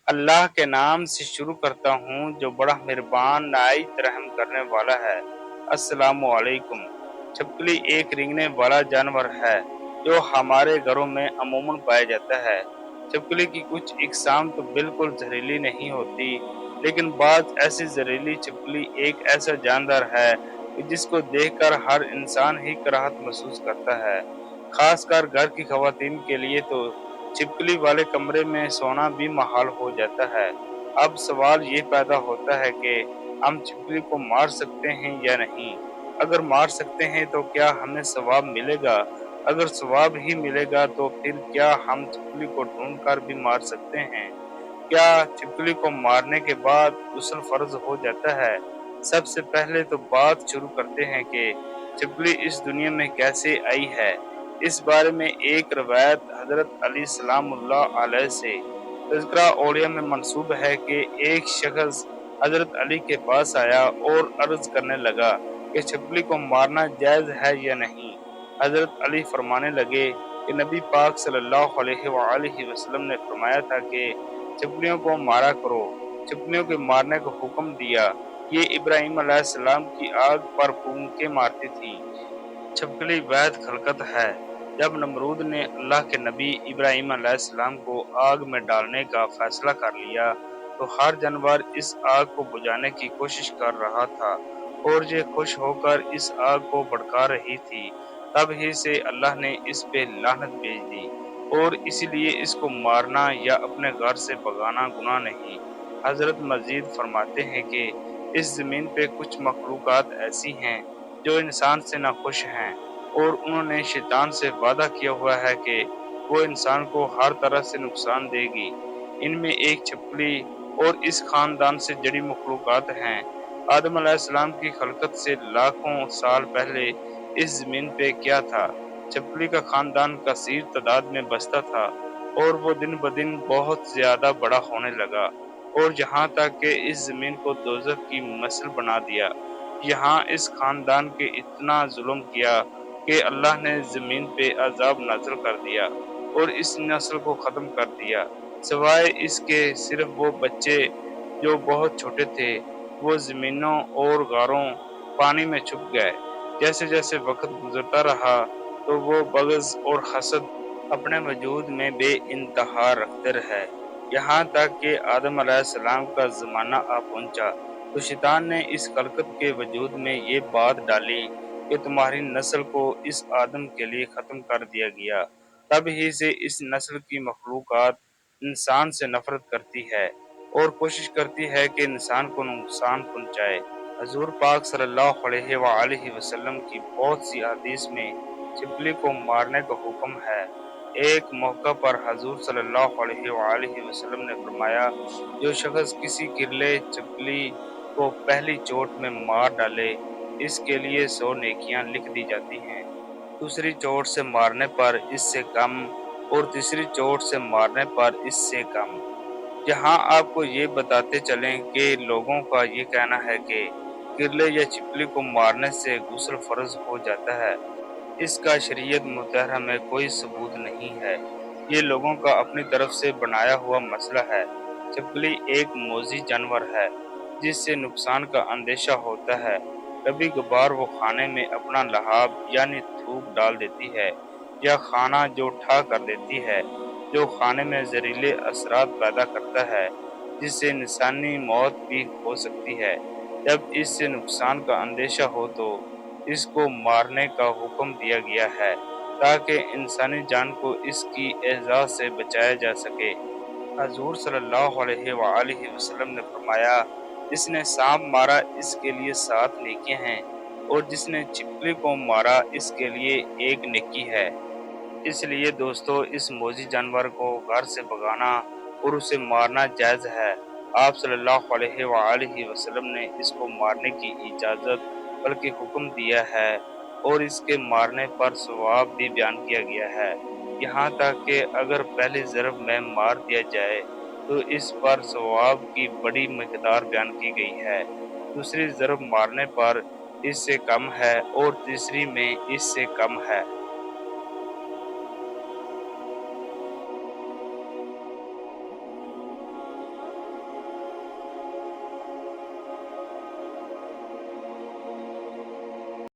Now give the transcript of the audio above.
अल्लाह के नाम से शुरू करता हूँ जो बड़ा मेहरबान नाइत रहम करने वाला है। अस्सलामु अलैकुम। छिपकली एक रेंगने वाला जानवर है जो हमारे घरों में अमूमन पाया जाता है। छिपकली की कुछ इकसाम तो बिल्कुल जहरीली नहीं होती, लेकिन बाज़ ऐसी जहरीली छिपकली एक ऐसा जानदार है कि जिसको देखकर हर इंसान ही कराहत महसूस करता है। खासकर घर की खवातीन के लिए तो छिपकली वाले कमरे में सोना भी महाल हो जाता है। अब सवाल ये पैदा होता है कि हम छिपकली को मार सकते हैं या नहीं? अगर मार सकते हैं तो क्या हमें सवाब मिलेगा? अगर सवाब ही मिलेगा तो फिर क्या हम छिपकली को ढूंढ कर भी मार सकते हैं? क्या छिपकली को मारने के बाद गुस्ल फर्ज हो जाता है? सबसे पहले तो बात शुरू करते हैं कि छिपकली इस दुनिया में कैसे आई है। इस बारे में एक रवायत हजरत अली सलामुल्लाह अलैह से तज़किरा औलिया में मंसूब है कि एक शख्स हजरत अली के पास आया और अर्ज करने लगा कि छिपकली को मारना जायज है या नहीं। हजरत अली फरमाने लगे कि नबी पाक सल्लल्लाहु अलैहि वसल्लम ने फरमाया था कि छिपकलियों को मारा करो। छिपकलियों के मारने को हुक्म दिया। ये इब्राहिम अलैहिस्सलाम की आग पर फूंके मारती थी। छिपकली वैध खलकत है। जब नमरूद ने अल्लाह के नबी इब्राहिम अलैहिस्सलाम को आग में डालने का फैसला कर लिया, तो हर जानवर इस आग को बुझाने की कोशिश कर रहा था और ये खुश होकर इस आग को भड़का रही थी। तब ही से अल्लाह ने इस पे लानत भेज दी और इसीलिए इसको मारना या अपने घर से भगाना गुनाह नहीं। हजरत मजीद फरमाते हैं कि इस जमीन पे कुछ मखलूकात ऐसी हैं जो इंसान से नाखुश हैं और उन्होंने शैतान से वादा किया हुआ है कि वो इंसान को हर तरह से नुकसान देगी। इनमें एक छिपकली और इस खानदान से जड़ी मखलूकात हैं। आदम अलैहिस्सलाम की खलकत से लाखों साल पहले इस जमीन पे क्या था? छिपकली का खानदान कसीर तादाद में बसता था और वो दिन ब दिन बहुत ज्यादा बड़ा होने लगा और यहाँ तक कि इस जमीन को दोजख की मसल बना दिया। यहाँ इस खानदान के इतना जुल्म किया कि अल्लाह ने ज़मीन पे अज़ाब नाज़िल कर दिया और इस नस्ल को ख़त्म कर दिया। सिवाय इसके सिर्फ वो बच्चे जो बहुत छोटे थे, वो ज़मीनों और गारों पानी में छुप गए। जैसे-जैसे वक़्त गुज़रता रहा, तो वो बग़ज़ और हसद अपने वजूद में बेइंतहा रखते रहे। यहाँ तक कि आदम अलैहिस्सलाम का ज़माना आ पहुँचा, तो शैतान ने इस खलकत के वजूद में ये बात डाली कि तुम्हारी नस्ल को इस आदम के लिए ख़त्म कर दिया गया। तब ही से इस नस्ल की मखलूक़ात इंसान से नफ़रत करती है और कोशिश करती है कि इंसान को नुकसान पहुँचाए। हज़ूर पाक सल्लल्लाहु अलैहि वसल्लम की बहुत सी हदीस में छिपकली को मारने का हुक्म है। एक मौका पर हज़ूर सल्लल्लाहु अलैहि वसल्लम ने फरमाया, जो शख्स किसी किरले छिपकली को पहली चोट में मार डाले, इसके लिए 100 नेकियां लिख दी जाती हैं। दूसरी चोट से मारने पर इससे कम और तीसरी चोट से मारने पर इससे कम। यहाँ आपको ये बताते चलें कि लोगों का ये कहना है कि किरले या छिपकली को मारने से गुस्ल फर्ज हो जाता है। इसका शरीयत मुतहरा में कोई सबूत नहीं है। ये लोगों का अपनी तरफ से बनाया हुआ मसला है। छिपकली एक मोज़ी जानवर है जिससे नुकसान का अंदेशा होता है। कभी कभार वो खाने में अपना लहाब यानी थूक डाल देती है या खाना जो ठा कर देती है, जो खाने में जहरीले असरात पैदा करता है जिससे इंसानी मौत भी हो सकती है। जब इससे नुकसान का अंदेशा हो तो इसको मारने का हुक्म दिया गया है ताकि इंसानी जान को इसकी एज़ा से बचाया जा सके। हजूर सल्लल्लाहु अलैहि वसल्लम ने फरमाया, जिसने सांप मारा इसके लिए 7 नेकियां हैं और जिसने छिपकली को मारा इसके लिए 1 नेकी है। इसलिए दोस्तों इस मोज़ी जानवर को घर से भगाना और उसे मारना जायज़ है। आप सल्लल्लाहु अलैहि वसल्लम ने इसको मारने की इजाज़त बल्कि हुक्म दिया है और इसके मारने पर सवाब भी बयान किया गया है। यहाँ तक कि अगर पहली ज़रब में मार दिया जाए तो इस पर सवाब की बड़ी मिक़दार बयान की गई है। दूसरी ज़रब मारने पर इससे कम है और तीसरी में इससे कम है।